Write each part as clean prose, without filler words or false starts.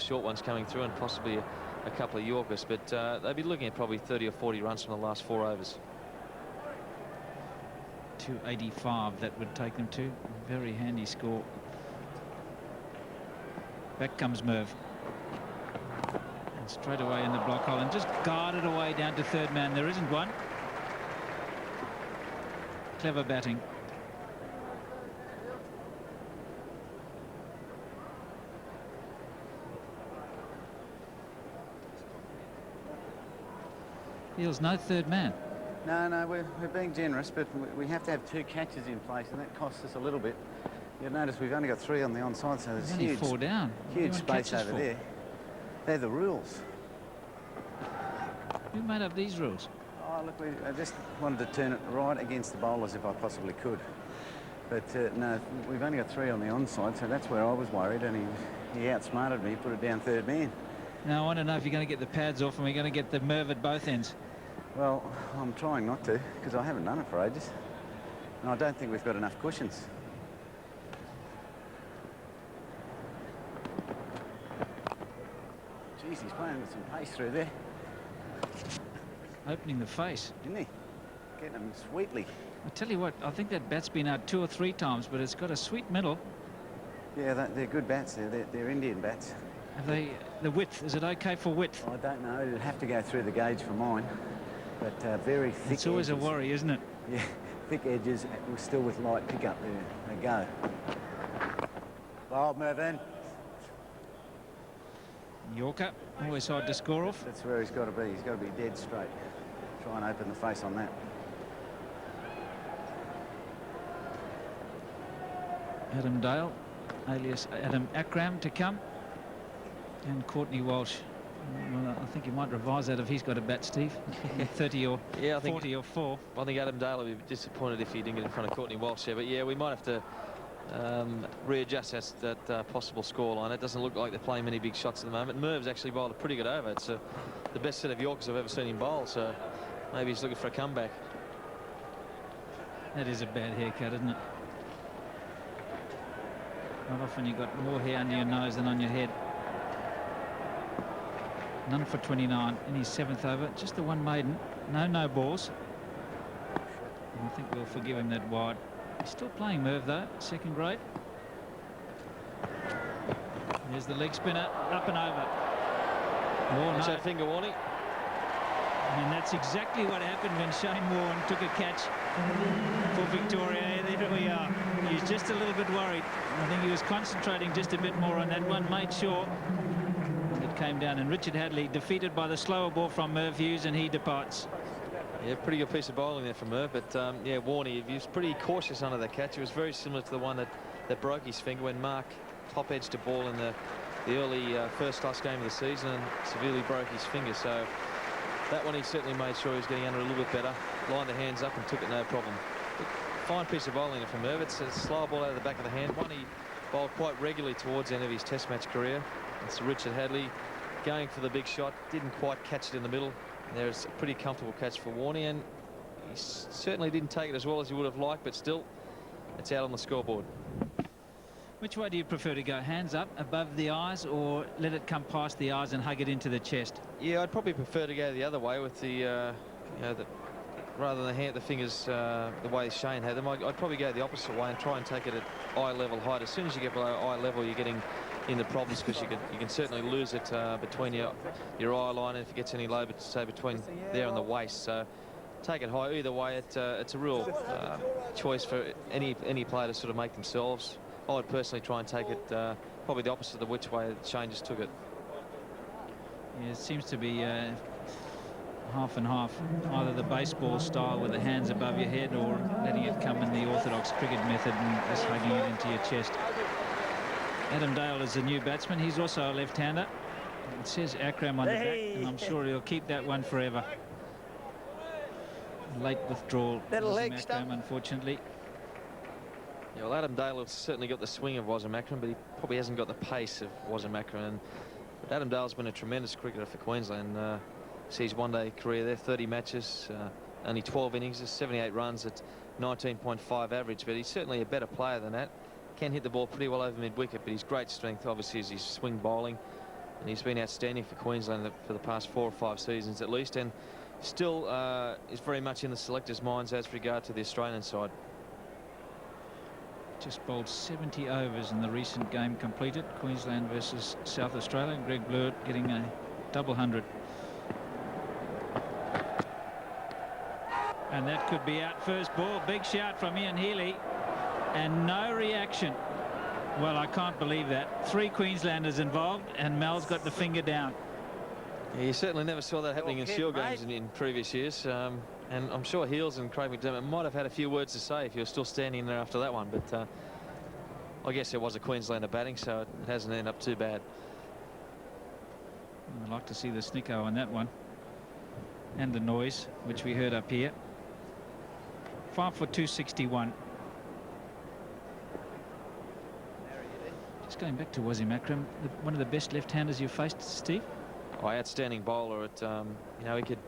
short ones coming through and possibly a couple of Yorkers, but they'd be looking at probably 30 or 40 runs from the last 4 overs. 285 that would take them to. Very handy score. Back comes Merv. And straight away in the block hole and just guarded away down to third man. There isn't one. Clever batting. Feels no third man. No, we're being generous, but we have to have 2 catches in place, and that costs us a little bit. You'll notice we've only got 3 on the onside, so there's only 4 down. Huge space over there. They're the rules. Who made up these rules? Oh, look, I just wanted to turn it right against the bowlers if I possibly could. But no, we've only got 3 on the onside, so that's where I was worried, and he outsmarted me, put it down third man. Now, I want to know if you're going to get the pads off and we're going to get the Merv at both ends. Well, I'm trying not to, because I haven't done it for ages. And I don't think we've got enough cushions. Jeez, he's playing with some pace through there. Opening the face. Didn't he? Getting them sweetly. I tell you what, I think that bat's been out 2 or 3 times, but it's got a sweet middle. Yeah, they're good bats. They're Indian bats. Have they, the width, is it okay for width? I don't know. It'd have to go through the gauge for mine. But very thick. It's always edges. A worry, isn't it? Yeah, thick edges, still with light pickup. There they go. Well, Mervyn. Yorker, always hard to score off. That's where he's got to be. He's got to be dead straight. Try and open the face on that. Adam Dale, alias Adam Akram, to come. And Courtney Walsh. Well, I think you might revise that if he's got a bat, Steve. 30 or yeah, 40 or 4. I think Adam Dale would be disappointed if he didn't get in front of Courtney Walsh here. But yeah, we might have to readjust that possible scoreline. It doesn't look like they're playing many big shots at the moment. Merv's actually bowled a pretty good over. It's the best set of Yorkers I've ever seen him bowl. So maybe he's looking for a comeback. That is a bad haircut, isn't it? Not often you've got more hair under your nose than on your head. None for 29 in his 7th over. Just the one maiden. No balls. And I think we'll forgive him that wide. He's still playing Merv, though. 2nd grade. There's the leg spinner. Up and over. Oh, no. That finger warning. And that's exactly what happened when Shane Warren took a catch for Victoria. There we are. He's just a little bit worried. I think he was concentrating just a bit more on that one. Made sure it came down. And Richard Hadley defeated by the slower ball from Merv Hughes, and he departs. Yeah, pretty good piece of bowling there from Merv. But yeah, Warney, he was pretty cautious under the catch. It was very similar to the one that broke his finger when Mark top-edged a ball in the early first class game of the season and severely broke his finger. So that one he certainly made sure he was getting under a little bit better, lined the hands up and took it no problem. But fine piece of bowling from Merv. It's a slow ball out of the back of the hand. One he bowled quite regularly towards the end of his test match career. It's Richard Hadley going for the big shot, didn't quite catch it in the middle. There's a pretty comfortable catch for Warney, and he certainly didn't take it as well as he would have liked, but still it's out on the scoreboard. Which way do you prefer to go? Hands up above the eyes, or let it come past the eyes and hug it into the chest? Yeah, I'd probably prefer to go the other way with the, you know, rather than the fingers the way Shane had them. I'd probably go the opposite way and try and take it at eye level height. As soon as you get below eye level, you're getting into problems, because you can certainly lose it between your eye line, and if it gets any low, but say between there and the waist. So take it high. Either way, it's a real choice for any player to sort of make themselves. I would personally try and take it probably the opposite of which way Shane just took it. Yeah, it seems to be half and half, either the baseball style with the hands above your head, or letting it come in the orthodox cricket method and just hugging it into your chest. Adam Dale is the new batsman. He's also a left-hander. It says Akram on the back, and I'm sure he'll keep that one forever. Late withdrawal from Akram, unfortunately. Yeah, well, Adam Dale has certainly got the swing of Wasim Akram, but he probably hasn't got the pace of Wasim Akram. But Adam Dale's been a tremendous cricketer for Queensland. Sees one-day career there, 30 matches, only 12 innings, 78 runs at 19.5 average. But he's certainly a better player than that. Can hit the ball pretty well over mid-wicket, but his great strength obviously is his swing bowling. and he's been outstanding for Queensland for the past 4 or 5 seasons at least, and still is very much in the selectors' minds as regard to the Australian side. Just bowled 70 overs in the recent game completed, Queensland versus South Australia. Greg Blurt getting a double 100. And that could be out first ball. Big shout from Ian Healy, and no reaction. Well, I can't believe that. 3 Queenslanders involved, and Mel's got the finger down. Yeah, you certainly never saw that happening in Shield games in previous years. And I'm sure Heels and Craig McDermott might have had a few words to say if he was still standing there after that one. But I guess it was a Queenslander batting, so it hasn't ended up too bad. I'd like to see the snicko on that one. And the noise, which we heard up here. 5 for 261. Just going back to Wasim Akram, one of the best left-handers you've faced, Steve. Oh, outstanding bowler. At you know, he could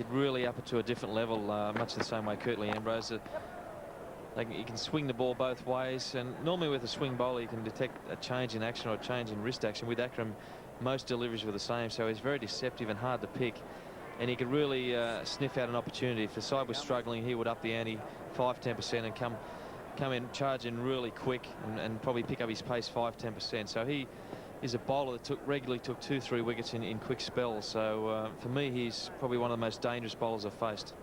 really up it to a different level, much the same way Curtly Ambrose. He can swing the ball both ways, and normally with a swing bowler you can detect a change in action or a change in wrist action. With Akram, most deliveries were the same, so he's very deceptive and hard to pick, and he could really sniff out an opportunity. If the side was struggling, he would up the ante 5–10% and come in, charge in really quick, and probably pick up his pace 5–10%. So he is a bowler that regularly took 2–3 wickets in quick spells. So for me, he's probably one of the most dangerous bowlers I've faced.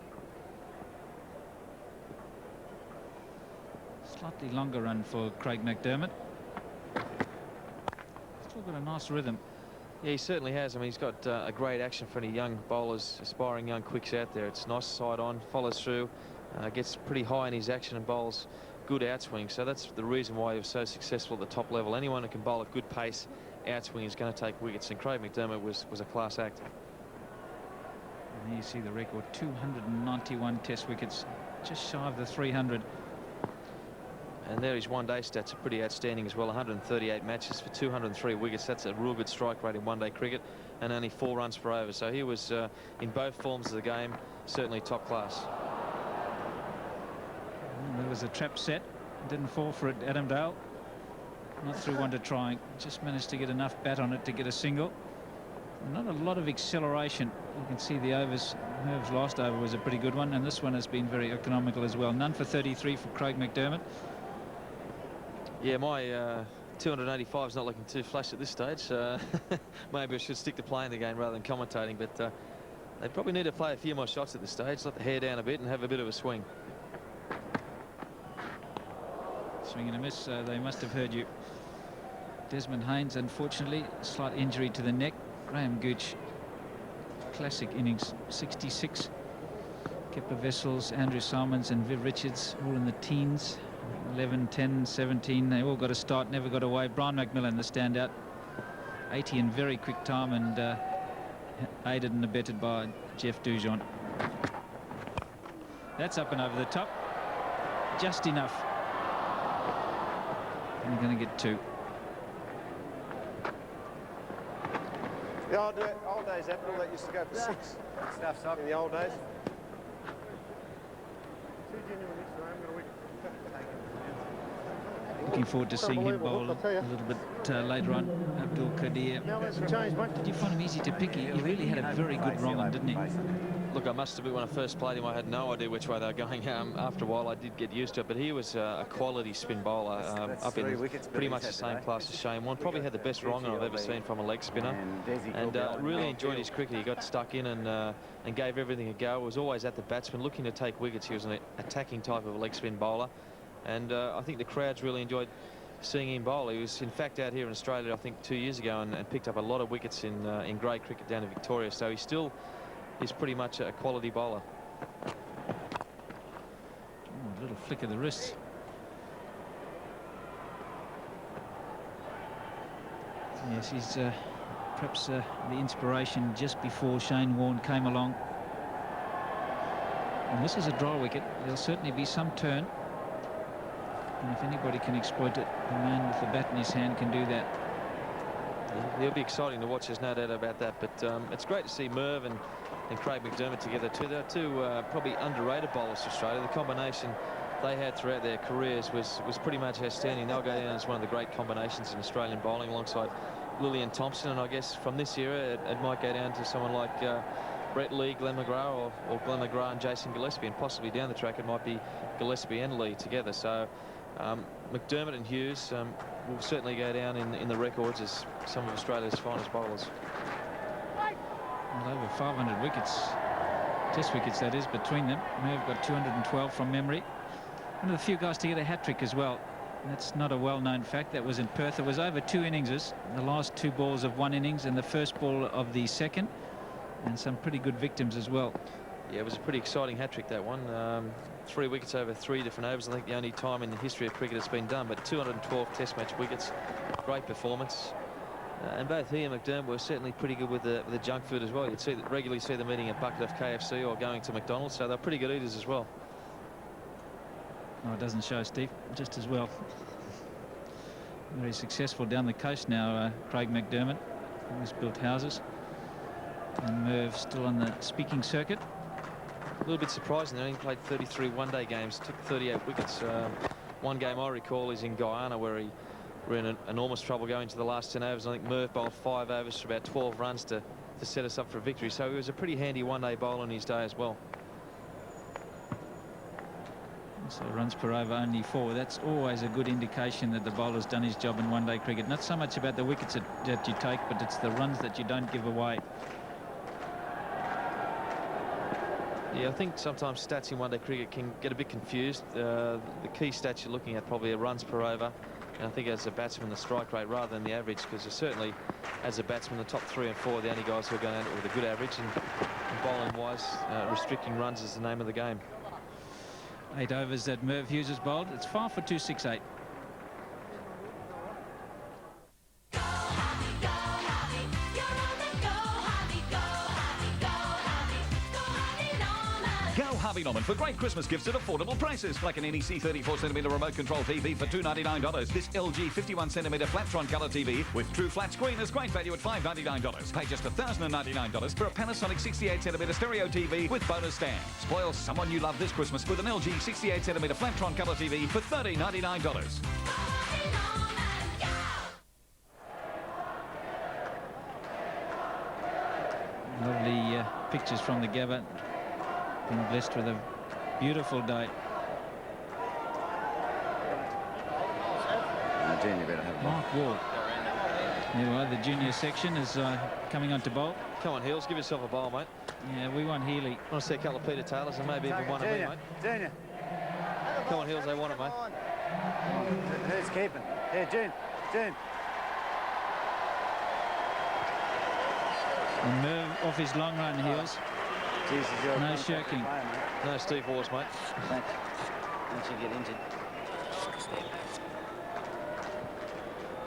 Slightly longer run for Craig McDermott. Still got a nice rhythm. Yeah, he certainly has. I mean, he's got a great action for any young bowlers, aspiring young quicks out there. It's nice side on, follows through, gets pretty high in his action and bowls good outswing. So that's the reason why he was so successful at the top level. Anyone who can bowl at good pace outswing is going to take wickets, and Craig McDermott was a class act. And here you see the record, 291 test wickets, just shy of the 300. And there his one-day stats are pretty outstanding as well. 138 matches for 203 wickets. That's a real good strike rate in one-day cricket, and only 4 runs per over. So he was in both forms of the game certainly top class. And there was a trap set, didn't fall for it, Adam Dale. Not through one to trying, just managed to get enough bat on it to get a single. Not a lot of acceleration. You can see the overs. Herv's last over was a pretty good one, and this one has been very economical as well. None for 33 for Craig McDermott. Yeah, my 285 is not looking too flash at this stage. Maybe I should stick to playing the game rather than commentating, but they probably need to play a few more shots at this stage, let the hair down a bit and have a bit of a swing. Swing and a miss. They must have heard you. Desmond Haynes, unfortunately, slight injury to the neck. Graham Gooch, classic innings, 66. Kepler Wessels, Andrew Simons and Viv Richards all in the teens. 11, 10, 17, they all got a start, never got away. Brian McMillan, the standout, 80 in very quick time, and aided and abetted by Jeff Dujon. That's up and over the top, just enough. And you're going to get 2. The old days, Apple, that used to go for 6. Stuff's up. In the old days. Looking forward to seeing him bowl a little bit later on. Abdul Qadir. Did you find him easy to pick? He really had a very good wrong on, didn't he? Look, I must admit, when I first played him, I had no idea which way they were going. After a while, I did get used to it, but he was a quality spin bowler, up in pretty much the same class as Shane Warne. Probably had the best wrong I've ever seen from a leg spinner, and really enjoyed his cricket. He got stuck in and gave everything a go. Was always at the batsman, looking to take wickets. He was an attacking type of a leg spin bowler, and I think the crowds really enjoyed seeing him bowl. He was in fact out here in Australia, I think 2 years ago, and picked up a lot of wickets in grade cricket down in Victoria. So he still is pretty much a quality bowler. Oh, a little flick of the wrists. Yes, he's perhaps the inspiration just before Shane Warne came along. And this is a dry wicket. There'll certainly be some turn. And if anybody can exploit it, the man with the bat in his hand can do that. It'll be exciting to watch, there's no doubt about that. But it's great to see Merv and Craig McDermott together too. They're two probably underrated bowlers for Australia. The combination they had throughout their careers was pretty much outstanding. They'll go down as one of the great combinations in Australian bowling, alongside Lillian Thompson, and I guess from this era it might go down to someone like Brett Lee, Glenn McGrath, or Glenn McGrath and Jason Gillespie, and possibly down the track it might be Gillespie and Lee together. So McDermott and Hughes will certainly go down in the records as some of Australia's finest bowlers. Well, over 500 wickets, test wickets that is, between them. Merv got 212 from memory. One of the few guys to get a hat-trick as well. That's not a well-known fact. That was in Perth. It was over 2 innings, the last 2 balls of 1 innings and the first ball of the second, and some pretty good victims as well. Yeah, it was a pretty exciting hat-trick, that one. 3 wickets over 3 different overs. I think the only time in the history of cricket it's been done, but 212 test match wickets. Great performance. And both he and McDermott were certainly pretty good with the junk food as well. You'd regularly see them eating a bucket of KFC or going to McDonald's, so they're pretty good eaters as well. Oh, it doesn't show, Steve, just as well. Very successful down the coast now, Craig McDermott. He's built houses. And Merv still on the speaking circuit. A little bit surprising, they only played 33 one-day games, took 38 wickets. One game I recall is in Guyana, where he were in enormous trouble going to the last 10 overs. I think Merv bowled 5 overs for about 12 runs to set us up for a victory. So he was a pretty handy one-day bowler in his day as well. So runs per over only 4. That's always a good indication that the bowler's done his job in one-day cricket. Not so much about the wickets that you take, but it's the runs that you don't give away. Yeah, I think sometimes stats in one-day cricket can get a bit confused. The key stats you're looking at probably are runs per over. And I think as a batsman, the strike rate rather than the average, because certainly as a batsman, the top 3 and 4 are the only guys who are going out with a good average. And bowling-wise, restricting runs is the name of the game. 8 overs that Merv Hughes has bowled. It's 5 for 268. Harvey Norman for great Christmas gifts at affordable prices, like an NEC 34cm remote control TV for $299. This LG 51cm Flattron colour TV with true flat screen is great value at $599. Pay just $1,099 for a Panasonic 68cm stereo TV with bonus stand. Spoil someone you love this Christmas with an LG 68cm Flattron colour TV for $30.99. Lovely pictures from the GABBA. Been blessed with a beautiful day. Junior better have a ball. Mark Ward. There you are, the junior section is coming on to bowl. Come on, Heels, give yourself a bowl, mate. Yeah, we want Healy. I want to see a couple of Peter Taylors and maybe even one of me, mate. Junior. Come on, Heels, they want it, mate. Who's keeping? Here, June. And Merv off his long run, Heels. Jesus, no shirking. No Steve Wars, mate. Once you get injured.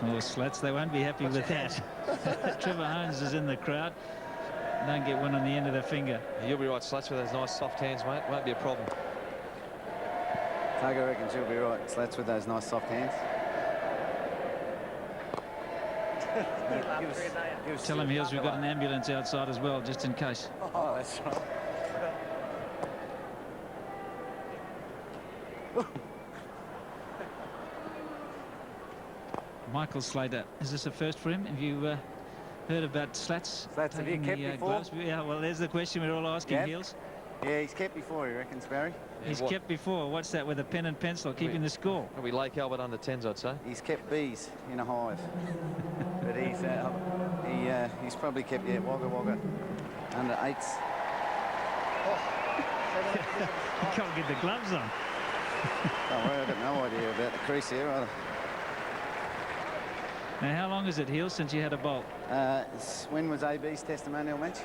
Oh, Slats, they won't be happy with that. Trevor Holmes is in the crowd. Don't get one on the end of the finger. You'll be right, Slats, with those nice soft hands, mate. Won't be a problem. Tiger reckons you'll be right, Slats, with those nice soft hands. Tell him, Heels, we've got an ambulance outside as well, just in case. Oh, that's right. Michael Slater, is this a first for him? Have you heard about Slats? Slats, have you kept before? Gloves? Yeah, well, there's the question we're all asking, Yep. Heels. Yeah, he's kept before, he reckons, Barry. He's kept before. What's that, with a pen and pencil, keeping the score? Probably Lake Albert under 10s, I'd say. He's kept bees in a hive. But he's probably kept, Wagga Wagga under 8s. You can't get the gloves on. Don't worry, I've got no idea about the crease here either. Now, how long is it, Heels, since you had a bolt? When was AB's testimonial match?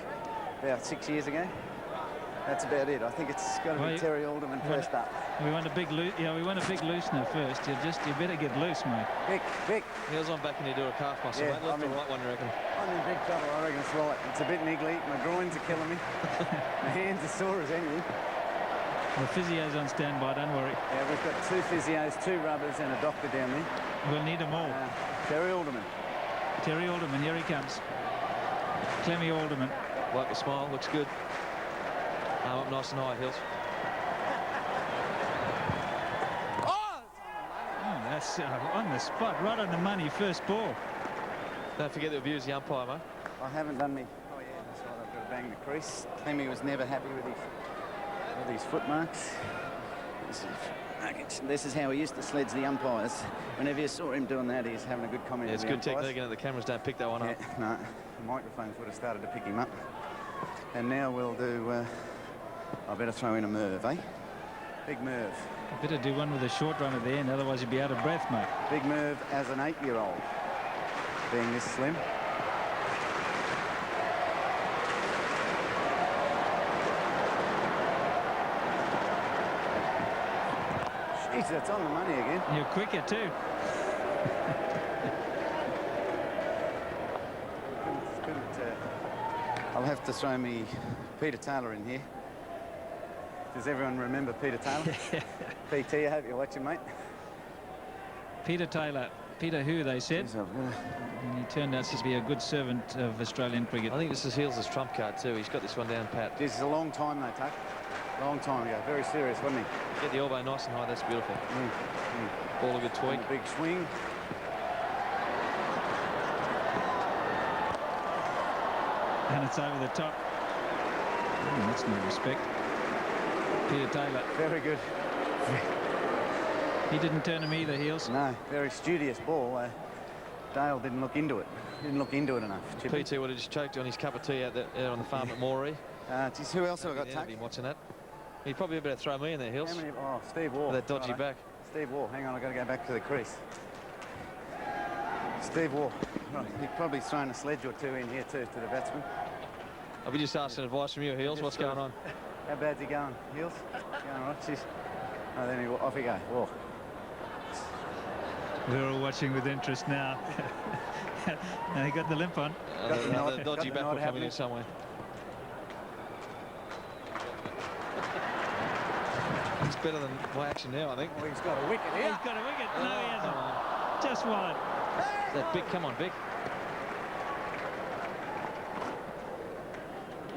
About 6 years ago. That's about it. I think it's got to be Terry Alderman first up. We want a big loosener first. You better get loose, mate. Vic. Heels on back and you do a calf muscle, Yeah, mate. Left or right one, you reckon? I'm in big trouble, I reckon it's right. It's a bit niggly. My groins are killing me. My hands are sore as anything. The physio's on standby, don't worry. Yeah, we've got 2 physios, 2 rubbers and a doctor down there. We'll need them all. Terry Alderman. Terry Alderman, here he comes. Clemmy Alderman. Wipe a smile, looks good. Arm up nice and high, Heels. Oh, that's on the spot, right on the money, first ball. Don't forget to abuse the umpire, mate. I haven't done me. Oh yeah, that's right. I've got to bang the crease. Clemmy was never happy with his foot marks. This is how he used to sledge the umpires. Whenever you saw him doing that, he's having a good comment. Yeah, it's good technique, and the cameras don't pick that one up. No, the microphones would have started to pick him up. And now we'll do. I better throw in a Merv, eh? Big Merv. Better do one with a short run at the end, otherwise you'll be out of breath, mate. Big Merv as an 8-year-old, being this slim. Jeez, that's on the money again. You're quicker too. I'll have to throw me Peter Taylor in here. Does everyone remember Peter Taylor? PT, I hope you're watching, mate. Peter Taylor. Peter who, they said. Jeez, And he turned out to be a good servant of Australian cricket. I think this is Heels' trump card too. He's got this one down pat. This is a long time though, Tuck. Long time ago. Very serious, wasn't he? Get the elbow nice and high. That's beautiful. Ball a good tweak. And a big swing. And it's over the top. That's no respect. Peter Taylor. Very good. He didn't turn him either, Heels. No, very studious ball. Dale didn't look into it. Didn't look into it enough. Chippy. PT would have just choked on his cup of tea out there on the farm at Moree. Geez, who else have I got, Tuck? Been watching that. He'd probably better throw me in there, Heels. Oh, Steve Waugh. With that dodgy Righto. back. Steve Waugh. Hang on, I've got to go back to the crease. Steve Waugh. Right, he'd probably thrown a sledge or two in here too to the batsman. I'll be just asking advice from you, Heels. What's going on? How bad's he going, Heels? Going all right? Jeez. Oh, then off he goes. Whoa. We're all watching with interest now. And he got the limp on. The dodgy back will coming in somewhere. It's better than my action now, I think. Oh, he's got a wicket here. He's got a wicket. No, he hasn't. Just one. That big, come on, Vic.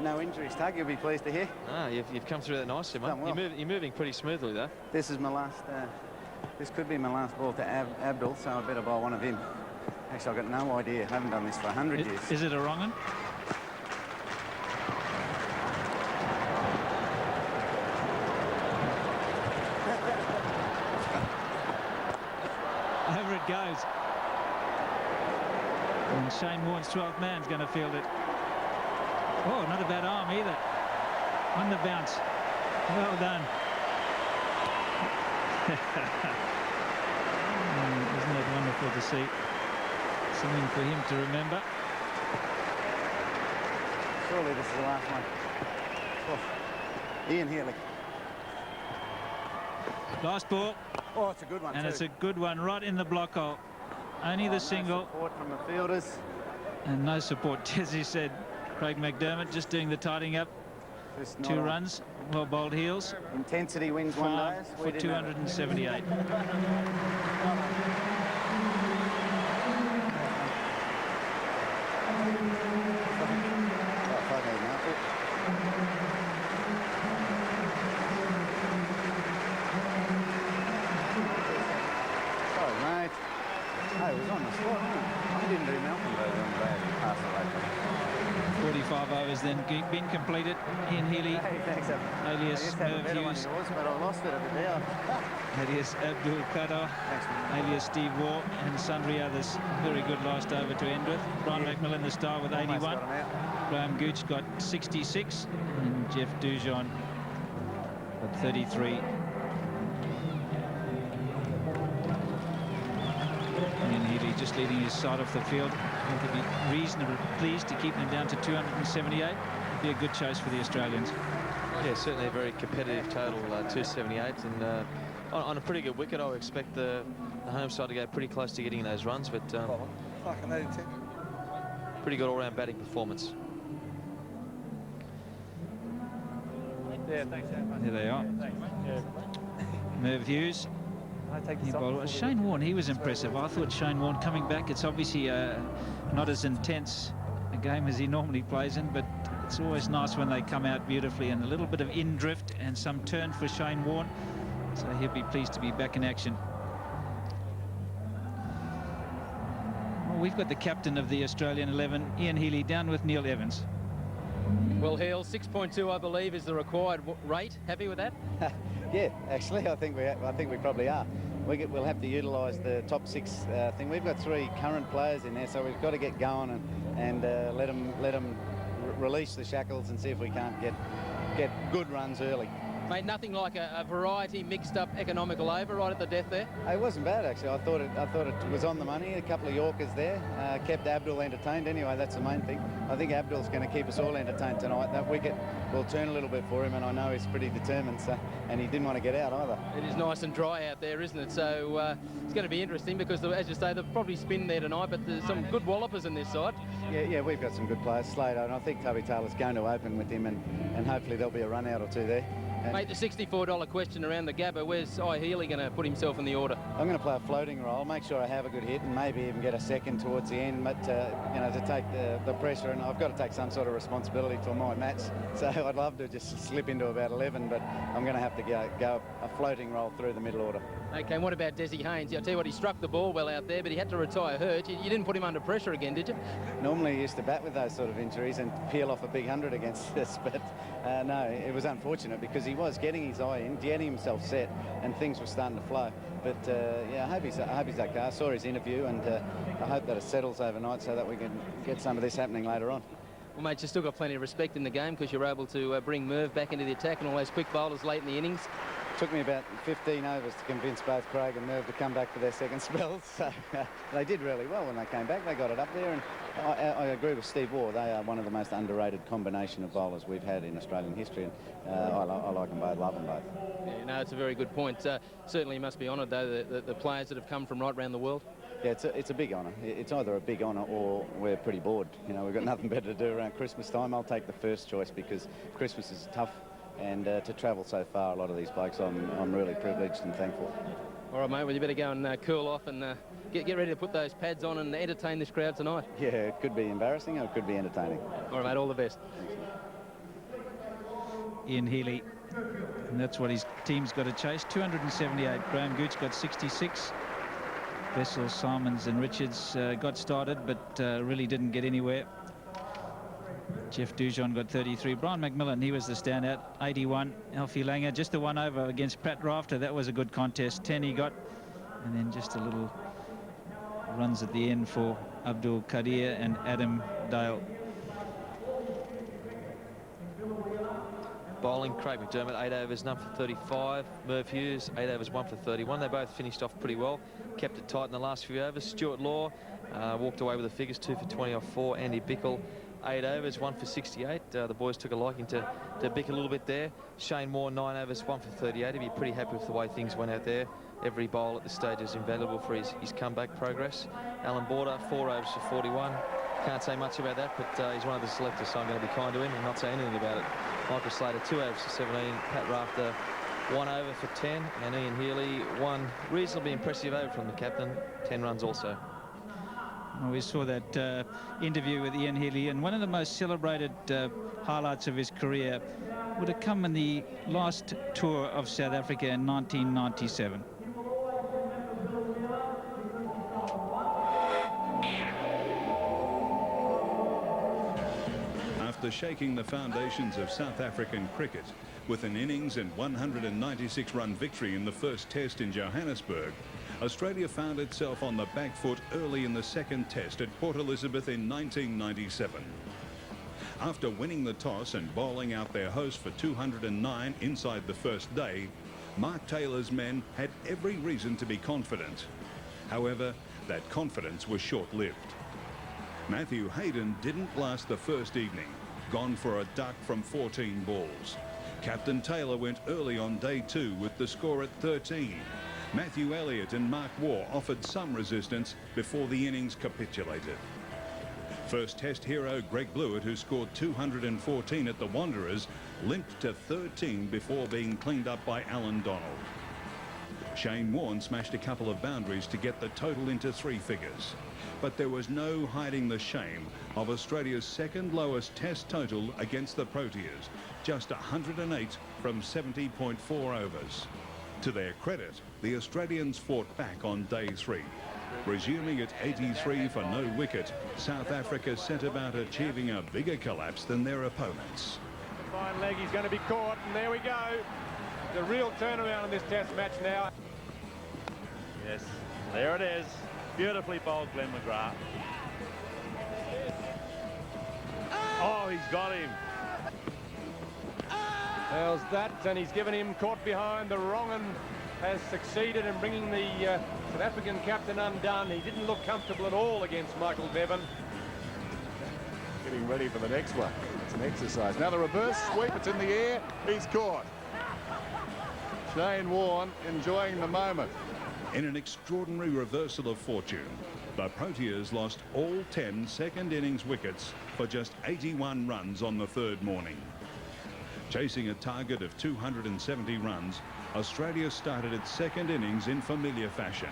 No injuries, Tug. You'll be pleased to hear. Ah, you've come through that nicely, mate. Done well. You're moving pretty smoothly, though. This is my last. This could be my last ball to Abdul, so I better bowl one of him. Actually, I've got no idea. I haven't done this for 100 years. Is it a wrong one? Over it goes. And Shane Warne's 12th man's going to field it. Oh, not a bad arm either. On the bounce. Well done. Isn't that wonderful to see? Something for him to remember. Surely this is the last one. Oh. Ian Healy. Last ball. Oh, it's a good one And too. it's a good one right in the block hole. Only the single. No support from the fielders. And no support, as he said. Craig McDermott just doing the tidying up. Just 2 not runs. Well bowled, Heels. Intensity wins one 5 days. for 278. Oh, mate. Oh, it was on the spot, wasn't it? I didn't do Malcolm though on the day he passed away. 45 overs then been completed. Ian Healy, Hey, thanks, alias I used to have a Merv better one Hughes, yours, but I lost it at the day. alias Abdul Qadir, Thanks, man. alias Steve Waugh, and sundry others. Very good last over to end with. Brian McMillan, the star, with Almost 81. got him out. Graham Gooch got 66. And Jeff Dujon got 33. Ian Healy just leading his side off the field. He could be reasonably pleased to keep them down to 278. Be a good chase for the Australians. Yeah, certainly a very competitive total, 278. And on a pretty good wicket, I would expect the home side to go pretty close to getting those runs. But pretty good all-round batting performance. Yeah, thanks, Here they are. Merv Hughes. He bowled. Shane Warne, he was impressive. I thought Shane Warne coming back, it's obviously not as intense a game as he normally plays in, but it's always nice when they come out beautifully, and a little bit of in-drift and some turn for Shane Warne. So he'll be pleased to be back in action. We've got the captain of the Australian 11, Ian Healy, down with Neil Evans. Well, Heel, 6.2, I believe, is the required rate. Happy with that? Yeah, actually, I think we probably are. We'll have to utilise the top 6 thing. We've got 3 current players in there, so we've got to get going and let them release the shackles and see if we can't get good runs early. Mate, nothing like a variety mixed-up economical over right at the death there. It wasn't bad, actually. I thought it was on the money. A couple of Yorkers there kept Abdul entertained. Anyway, that's the main thing. I think Abdul's going to keep us all entertained tonight. That wicket will turn a little bit for him, and I know he's pretty determined. So, and he didn't want to get out either. It is nice and dry out there, isn't it? So it's going to be interesting because, as you say, they'll probably spin there tonight. But there's some good wallopers in this side. Yeah, we've got some good players. Slater, and I think Tubby Taylor's going to open with him, and hopefully there'll be a run out or two there. Mate, the $64 question around the GABBA, where's Healy going to put himself in the order? I'm going to play a floating role, make sure I have a good hit and maybe even get a second towards the end, but, you know, to take the pressure, and I've got to take some sort of responsibility for my match, so I'd love to just slip into about 11, but I'm going to have to go a floating role through the middle order. OK, and what about Desi Haynes? I'll tell you what, he struck the ball well out there, but he had to retire hurt. You didn't put him under pressure again, did you? Normally he used to bat with those sort of injuries and peel off a big 100 against us, but no, it was unfortunate because he was getting his eye in, getting himself set, and things were starting to flow. But yeah, I hope he's okay. I saw his interview, and I hope that it settles overnight so that we can get some of this happening later on. Well, mate, you've still got plenty of respect in the game because you're able to bring Merv back into the attack and all those quick bowlers late in the innings. Took me about 15 overs to convince both Craig and Merv to come back for their second spells. So they did really well when they came back. They got it up there, and I agree with Steve Waugh. They are one of the most underrated combination of bowlers we've had in Australian history, and I like them both, love them both. Yeah, no, it's a very good point. Certainly you must be honoured, though, the players that have come from right around the world. Yeah, it's a big honour. It's either a big honour or we're pretty bored. You know, we've got nothing better to do around Christmas time. I'll take the first choice because Christmas is tough. And to travel so far, a lot of these blokes, I'm really privileged and thankful. All right, mate, well, you better go and cool off and get ready to put those pads on and entertain this crowd tonight. Yeah, it could be embarrassing or it could be entertaining. All right, mate, all the best. Ian Healy, and that's what his team's got to chase. 278. Graham Gooch got 66. Bessel, Simons and Richards got started, but really didn't get anywhere. Jeff Dujon got 33. Brian McMillan, he was the standout, 81. Alfie Langer, just the one over against Pat Rafter. That was a good contest. 10 he got. And then just a little runs at the end for Abdul Qadir and Adam Dale. Bowling, Craig McDermott, 8 overs, none for 35. Merv Hughes, 8 overs, 1 for 31. They both finished off pretty well. Kept it tight in the last few overs. Stuart Law walked away with the figures, 2 for 20 off 4. Andy Bickle, 8 overs, 1 for 68. The boys took a liking to Bick a little bit there. Shane Moore, 9 overs, 1 for 38. He'd be pretty happy with the way things went out there. Every bowl at this stage is invaluable for his comeback progress. Alan Border, 4 overs for 41. Can't say much about that, but he's one of the selectors, so I'm going to be kind to him and not say anything about it. Michael Slater, 2 overs for 17. Pat Rafter, 1 over for 10. And Ian Healy, 1 reasonably impressive over from the captain, 10 runs also. Well, we saw that interview with Ian Healy, and one of the most celebrated highlights of his career would have come in the last tour of South Africa in 1997. After shaking the foundations of South African cricket with an innings and 196-run victory in the first test in Johannesburg, Australia found itself on the back foot early in the second test at Port Elizabeth in 1997. After winning the toss and bowling out their host for 209 inside the first day, Mark Taylor's men had every reason to be confident. However, that confidence was short-lived. Matthew Hayden didn't last the first evening, gone for a duck from 14 balls. Captain Taylor went early on day 2 with the score at 13. Matthew Elliott and Mark Waugh offered some resistance before the innings capitulated. First test hero Greg Blewett, who scored 214 at the Wanderers, limped to 13 before being cleaned up by Alan Donald. Shane Warne smashed a couple of boundaries to get the total into 3 figures. But there was no hiding the shame of Australia's second lowest test total against the Proteas, just 108 from 70.4 overs. To their credit, the Australians fought back on day 3. Resuming at 83 for no wicket, South Africa set about achieving a bigger collapse than their opponents. Fine leg, he's going to be caught, and there we go. The real turnaround in this test match now. Yes, there it is. Beautifully bowled, Glenn McGrath. Oh, he's got him. How's that? And he's given him caught behind the wrong and has succeeded in bringing the South African captain undone. He didn't look comfortable at all against Michael Bevan. Getting ready for the next one. It's an exercise. Now the reverse sweep, it's in the air. He's caught. Shane Warne enjoying the moment. In an extraordinary reversal of fortune, the Proteas lost all 10 second innings wickets for just 81 runs on the third morning. Chasing a target of 270 runs, Australia started its second innings in familiar fashion.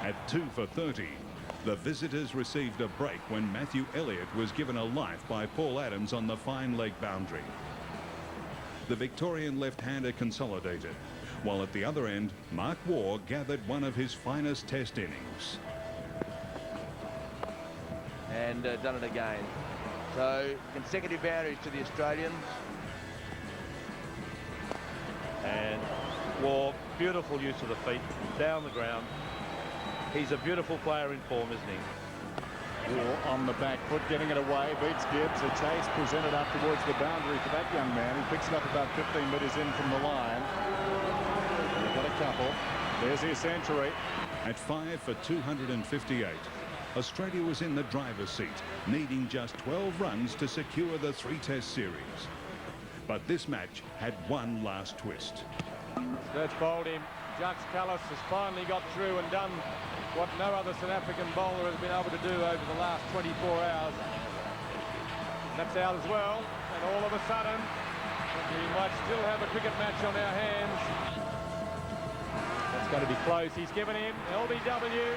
At 2 for 30, the visitors received a break when Matthew Elliott was given a life by Paul Adams on the fine leg boundary. The Victorian left-hander consolidated, while at the other end, Mark Waugh gathered one of his finest test innings. And done it again. So consecutive boundaries to the Australians. And Waugh, beautiful use of the feet down the ground. He's a beautiful player in form, isn't he? Waugh on the back foot, getting it away, beats Gibbs. A chase presented up towards the boundary for that young man. He picks it up about 15 metres in from the line. We've got a couple. There's his century. At 5 for 258, Australia was in the driver's seat, needing just 12 runs to secure the 3-test series. But this match had one last twist. Sturge bowled him. Jux Callis has finally got through and done what no other South African bowler has been able to do over the last 24 hours. That's out as well, and all of a sudden we might still have a cricket match on our hands. That's going to be close. He's given him LBW.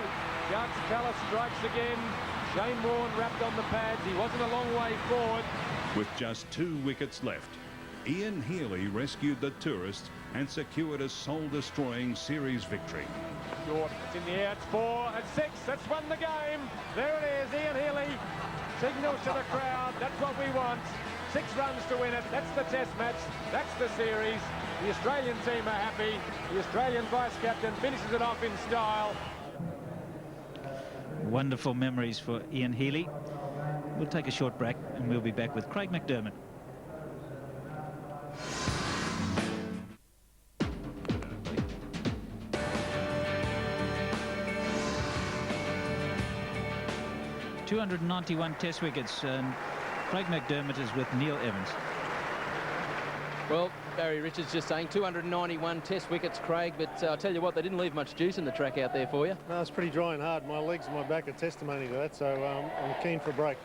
Jux Callis strikes again. Shane Warne wrapped on the pads. He wasn't a long way forward. With just 2 wickets left, Ian Healy rescued the tourists and secured a soul-destroying series victory. Short, it's in the air, it's 4 and 6, that's won the game. There it is, Ian Healy signals to the crowd, that's what we want. 6 runs to win it, that's the test match, that's the series. The Australian team are happy, the Australian vice-captain finishes it off in style. Wonderful memories for Ian Healy. We'll take a short break and we'll be back with Craig McDermott. ...291 test wickets, and Craig McDermott is with Neil Evans. Well, Barry Richards just saying 291 test wickets, Craig, but I'll tell you what, they didn't leave much juice in the track out there for you. No, it's pretty dry and hard. My legs and my back are testimony to that, so I'm keen for a break.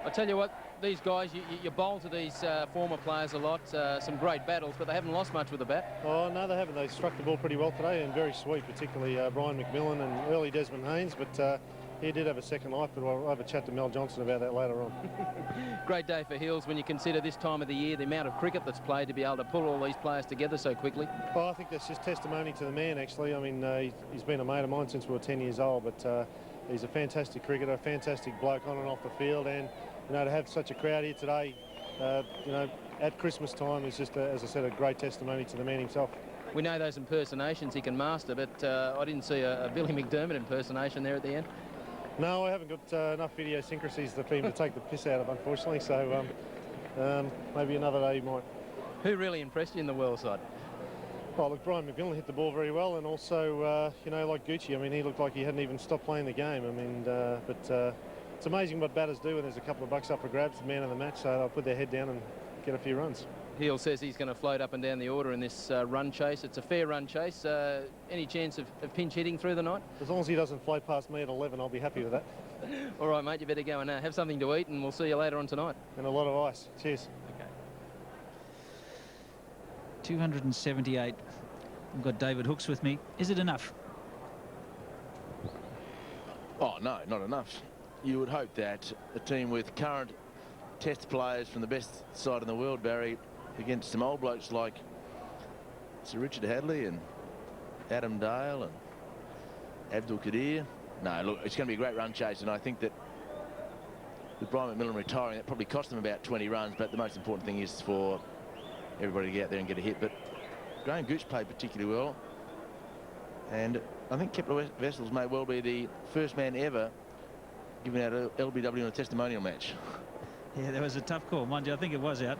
I'll tell you what, these guys, you bowl to these former players a lot, some great battles, but they haven't lost much with the bat. Oh, no, they haven't. They struck the ball pretty well today and very sweet, particularly Brian McMillan and early Desmond Haynes, but he did have a second life, but I'll have a chat to Mel Johnson about that later on. Great day for Hills when you consider this time of the year, the amount of cricket that's played, to be able to pull all these players together so quickly. Well, I think that's just testimony to the man, actually. I mean, he's been a mate of mine since we were 10 years old, but he's a fantastic cricketer, a fantastic bloke on and off the field, and, you know, to have such a crowd here today, you know, at Christmas time is just, as I said, a great testimony to the man himself. We know those impersonations he can master, but I didn't see a Billy McDermott impersonation there at the end. No, I haven't got enough idiosyncrasies for him to take the piss out of, unfortunately, so maybe another day he might. Who really impressed you in the World side? Oh, look, Brian McMillan hit the ball very well, and also, you know, like Gucci, I mean, he looked like he hadn't even stopped playing the game. I mean, but it's amazing what batters do when there's a couple of bucks up for grabs, the man of the match, so they'll put their head down and get a few runs. Heel says he's going to float up and down the order in this run chase. It's a fair run chase. Any chance of pinch hitting through the night? As long as he doesn't float past me at 11, I'll be happy with that. All right, mate, you better go and have something to eat, and we'll see you later on tonight. And a lot of ice. Cheers. Okay. 278. I've got David Hooks with me. Is it enough? Oh, no, not enough. You would hope that a team with current test players from the best side in the world, Barry, against some old blokes like Sir Richard Hadley and Adam Dale and Abdul Qadir, No, look, it's going to be a great run chase, and I think that with Brian McMillan retiring, that probably cost them about 20 runs, but the most important thing is for everybody to get out there and get a hit. But Graham Gooch played particularly well, and I think Kepler Wessels may well be the first man ever giving out a LBW in a testimonial match. Yeah, there was a tough call, mind you. I think it was out.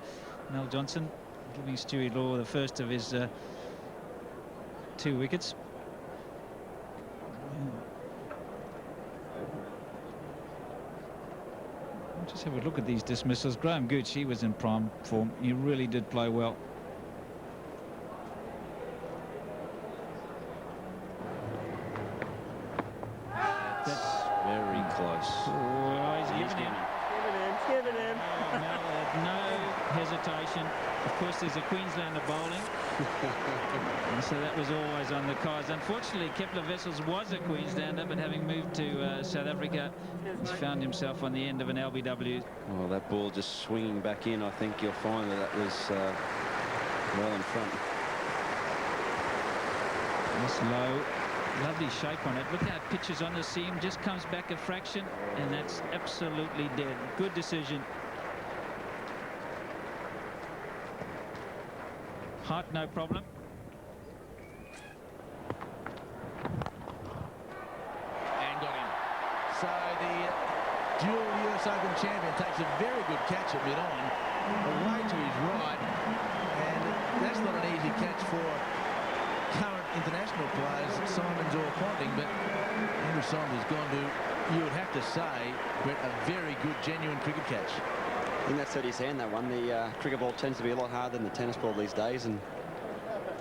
Mel Johnson giving Stewie Law the first of his 2 wickets. Just have a look at these dismissals. Graham Gooch, he was in prime form. He really did play well. That's very close. Oh, he's giving him. Giving him. Oh, Mel had no hesitation. Of course, there's a Queenslander bowling. And so that was always on the cards. Unfortunately, Kepler Wessels was a Queenslander, but having moved to South Africa, he's found himself on the end of an LBW. Well, that ball just swinging back in, I think you'll find that that was well in front. This low, lovely shape on it. Look how it pitches on the seam, just comes back a fraction, and that's absolutely dead. Good decision. Hart, no problem. And got him. So the dual US Open champion takes a very good catch at mid-on, away to his right, and that's not an easy catch for current international players, Simons or Ponting, but Andrew Simons has gone to, you would have to say, Brett, a very good, genuine cricket catch. I think that's hurt his hand, that one. The cricket ball tends to be a lot harder than the tennis ball these days, and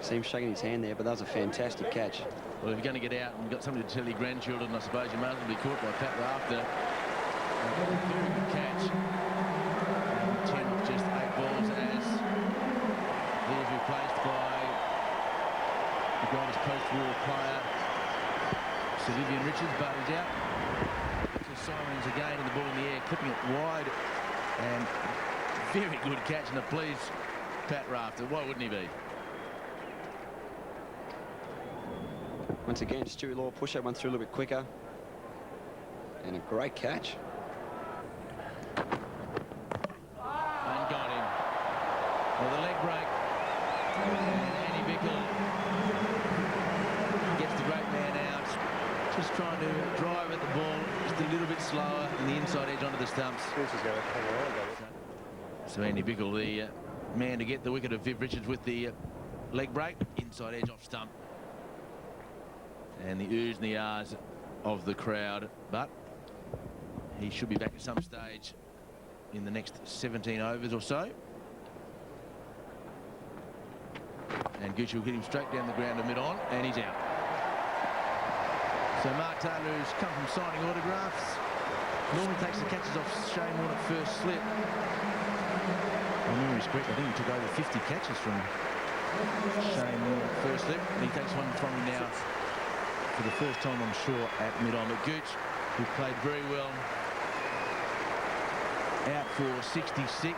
see him shaking his hand there, but that was a fantastic catch. Well, if you're going to get out and got something to tell your grandchildren, I suppose you might as well be caught by Pat Rafter. A very good catch. 10, just 8 balls as he's replaced by the greatest post-war player, Sir Vivian Richards, but he's out. So Simons again, and the ball in the air, clipping it wide. And very good catch, and it pleased Pat Rafter. Why wouldn't he be? Once again, Stewie Law push that one through a little bit quicker. And a great catch. And got him. Well, the leg break. And Andy Bickle gets the great man out. Just trying to drive at the ball just a little bit slower in the inside edge onto the stumps. So Andy Bickle, the man to get the wicket of Viv Richards with the leg break, inside edge off stump. And the oohs and the ahs of the crowd, but he should be back at some stage in the next 17 overs or so. And Gooch will hit him straight down the ground to mid-on, and he's out. So Mark Taylor, who's come from signing autographs, normally takes the catches off Shane Warne at first slip. I memory is correct, I think he took over 50 catches from Shane Warne at first slip, and he takes one from him now for the first time, I'm sure, at mid-on. But Gooch, who played very well, out for 66.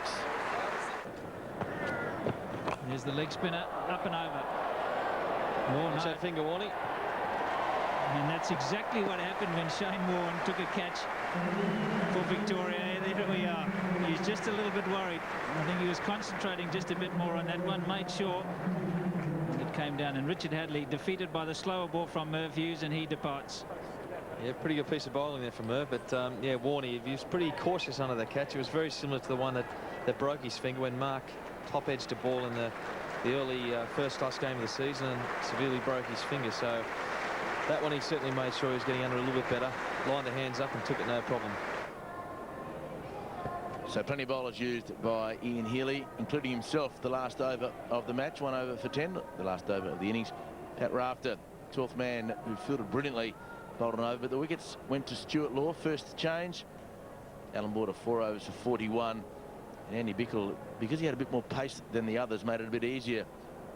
There's the leg spinner, up and over. Oh, no. That finger warning. And that's exactly what happened when Shane Warne took a catch for Victoria. There we are. He's just a little bit worried. I think he was concentrating just a bit more on that one, made sure. And it came down, and Richard Hadley defeated by the slower ball from Merv Hughes, and he departs. Yeah, pretty good piece of bowling there from Merv, but yeah, Warne, he was pretty cautious under the catch. It was very similar to the one that broke his finger when Mark top-edged a ball in the early first class game of the season and severely broke his finger. So that one he certainly made sure he was getting under a little bit better, lined the hands up and took it no problem. So plenty of bowlers used by Ian Healy, including himself, the last over of the match, 1 over for 10, the last over of the innings. Pat Rafter, 12th man, who fielded brilliantly, bowled an over, but the wickets went to Stuart Law, first change. Alan Border, 4 overs for 41. And Andy Bickle, because he had a bit more pace than the others, made it a bit easier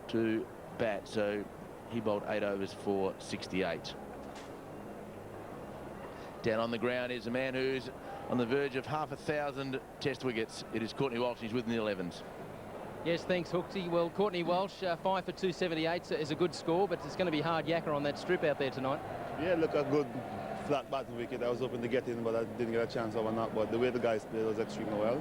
to bat. So he bowled 8 overs for 68. Down on the ground is a man who's on the verge of 500,000 test wickets. It is Courtney Walsh. He's with the 11s. Yes, thanks, Hooksy. Well, Courtney Walsh, 5 for 278 is a good score, but it's going to be hard yakka on that strip out there tonight. Yeah, look, a good flat bottom wicket. I was hoping to get in, but I didn't get a chance over not. But the way the guys played was extremely well.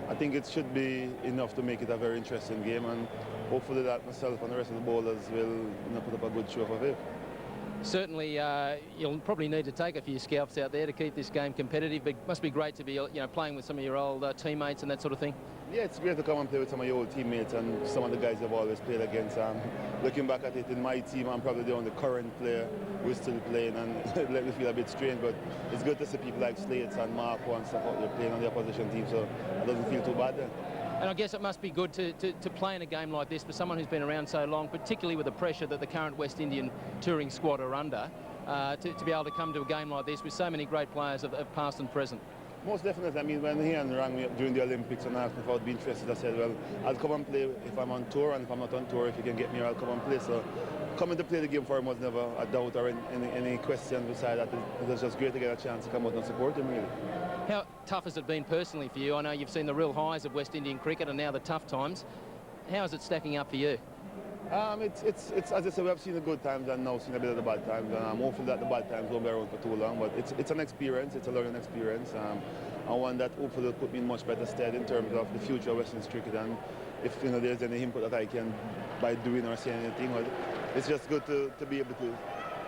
I think it should be enough to make it a very interesting game, and hopefully that myself and the rest of the bowlers will put up a good show for Viv. Certainly, you'll probably need to take a few scalps out there to keep this game competitive. But it must be great to be, playing with some of your old teammates and that sort of thing. Yeah, it's great to come and play with some of your old teammates and some of the guys I've always played against. Looking back at it, in my team, I'm probably the only current player who's still playing, and it let me feel a bit strange. But it's good to see people like Slates and Marco and stuff out there playing on the opposition team, so it doesn't feel too bad then. And I guess it must be good to play in a game like this for someone who's been around so long, particularly with the pressure that the current West Indian touring squad are under, to be able to come to a game like this with so many great players of past and present. Most definitely. I mean, when Ian rang me up during the Olympics and asked me if I would be interested, I said, well, I'll come and play if I'm on tour, and if I'm not on tour, if you can get me here, I'll come and play. So coming to play the game for him was never a doubt or any question beside that. It was just great to get a chance to come out and support him, really. How tough has it been personally for you? I know you've seen the real highs of West Indian cricket and now the tough times. How is it stacking up for you? It's as I said, we have seen the good times and now seen a bit of the bad times, and I'm hopeful that the bad times won't be around for too long. But it's an experience, it's a learning experience, and one that hopefully will put me in much better stead in terms of the future of West Indies cricket. And if there's any input that I can by doing or saying anything, it's just good to be able to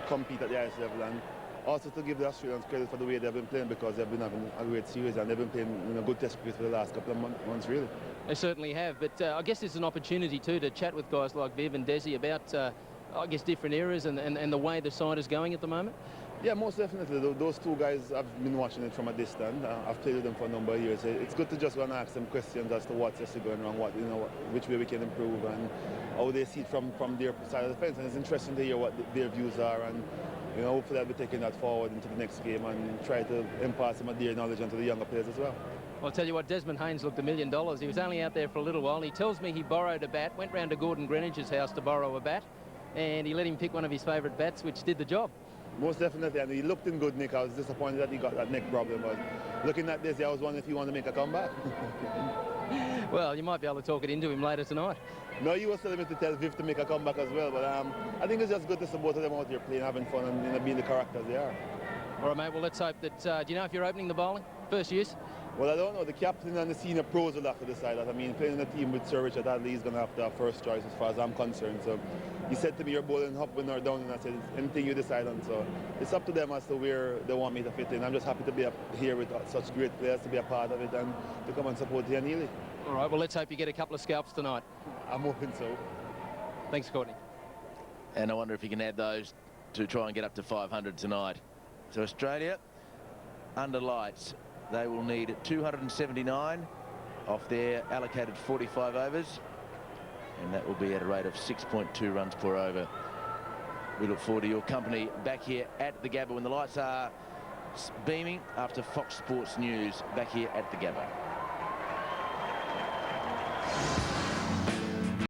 compete at the highest level, and also to give the Australians credit for the way they've been playing, because they've been having a great series and they've been playing good test cricket for the last couple of months, really. They certainly have, but I guess there's an opportunity too to chat with guys like Viv and Desi about, I guess, different eras and the way the side is going at the moment. Yeah, most definitely. Those two guys, I've been watching it from a distance. I've played with them for a number of years. It's good to just go and ask them questions as to what's actually going wrong, which way we can improve, and how they see it from their side of the fence. And it's interesting to hear what their views are, and hopefully I'll be taking that forward into the next game and try to impart some of their knowledge onto the younger players as well. Well, I'll tell you what, Desmond Haynes looked $1 million. He was only out there for a little while. He tells me he borrowed a bat, went round to Gordon Greenwich's house to borrow a bat, and he let him pick one of his favourite bats, which did the job. Most definitely, and he looked in good nick. I was disappointed that he got that neck problem, but looking at this, I was wondering if he wanted to make a comeback. Well, you might be able to talk it into him later tonight. No, you was telling me to tell Viv to make a comeback as well, but I think it's just good to see both of them out here playing, having fun, and being the characters they are. All right, mate, well, let's hope that... do you know if you're opening the bowling? First use? Well, I don't know. The captain and the senior pros will have to decide that. I mean, playing in a team with Sir Richard Hadley is going to have to have first choice as far as I'm concerned. So he said to me, you're bowling up or down, and I said, anything you decide on. So it's up to them as to where they want me to fit in. I'm just happy to be here with such great players, to be a part of it, and to come and support Ian Healy. All right, well, let's hope you get a couple of scalps tonight. I'm hoping so. Thanks, Courtney. And I wonder if you can add those to try and get up to 500 tonight. So Australia, under lights, they will need 279 off their allocated 45 overs, and that will be at a rate of 6.2 runs per over. We look forward to your company back here at the GABBA when the lights are beaming after Fox Sports News back here at the GABBA.